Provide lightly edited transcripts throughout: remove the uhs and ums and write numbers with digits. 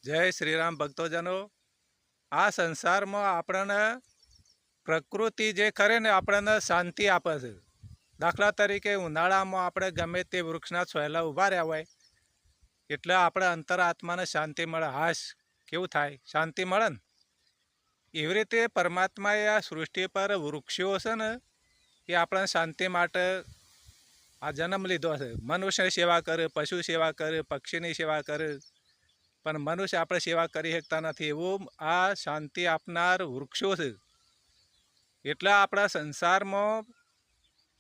જય શ્રી રામ ભક્તોજનો. આ સંસારમાં આપણને પ્રકૃતિ જે ખરે ને આપણને શાંતિ આપે છે. દાખલા તરીકે ઉનાળામાં આપણે ગમે તે વૃક્ષના છોયલા ઊભા રહ્યા હોય એટલે આપણે અંતરાત્માને શાંતિ મળે. હાશ કેવું થાય, શાંતિ મળે ને. એવી રીતે પરમાત્માએ આ સૃષ્ટિ પર વૃક્ષો છે ને એ આપણને શાંતિ માટે આ જન્મ લીધો છે. મનુષ્યની સેવા કરે, પશુ સેવા કરે, પક્ષીની સેવા કરે, પણ મનુષ્ય આપણે સેવા કરી શકતા નથી. એવું આ શાંતિ આપનાર વૃક્ષો છે. એટલે આપણા સંસારમાં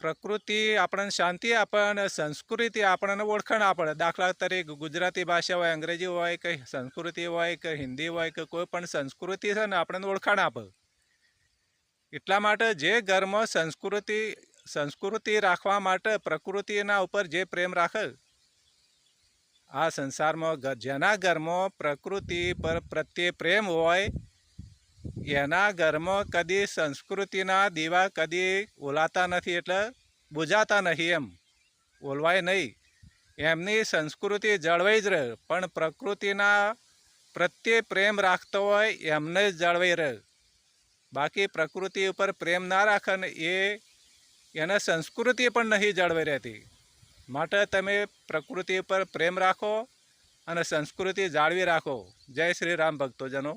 પ્રકૃતિ આપણને શાંતિ આપે અને સંસ્કૃતિ આપણને ઓળખાણ આપે. દાખલા તરીકે ગુજરાતી ભાષા હોય, અંગ્રેજી હોય, કે સંસ્કૃતિ હોય, કે હિન્દી હોય, કે કોઈ પણ સંસ્કૃતિ છે ને આપણને ઓળખાણ આપે. એટલા માટે જે ઘરમાં સંસ્કૃતિ રાખવા માટે પ્રકૃતિના ઉપર જે પ્રેમ રાખે, આ સંસારમાં જેના ઘરમાં પ્રકૃતિ પર પ્રત્યે પ્રેમ હોય એના ઘરમાં કદી સંસ્કૃતિના દીવા કદી ઓલાતા નથી, એટલે બુજાતા નહીં. એમ ઓલવાય નહીં, એમની સંસ્કૃતિ જળવાઈ જ રહે. પણ પ્રકૃતિના પ્રત્યે પ્રેમ રાખતો હોય એમને જ જળવાઈ રહે. બાકી પ્રકૃતિ ઉપર પ્રેમ ના રાખે ને એને સંસ્કૃતિ પણ નહીં જળવાઈ રહેતી. માટે તમે પ્રકૃતિ પર પ્રેમ રાખો અને સંસ્કૃતિ જાળવી રાખો. જય શ્રી રામ ભક્તોજનો.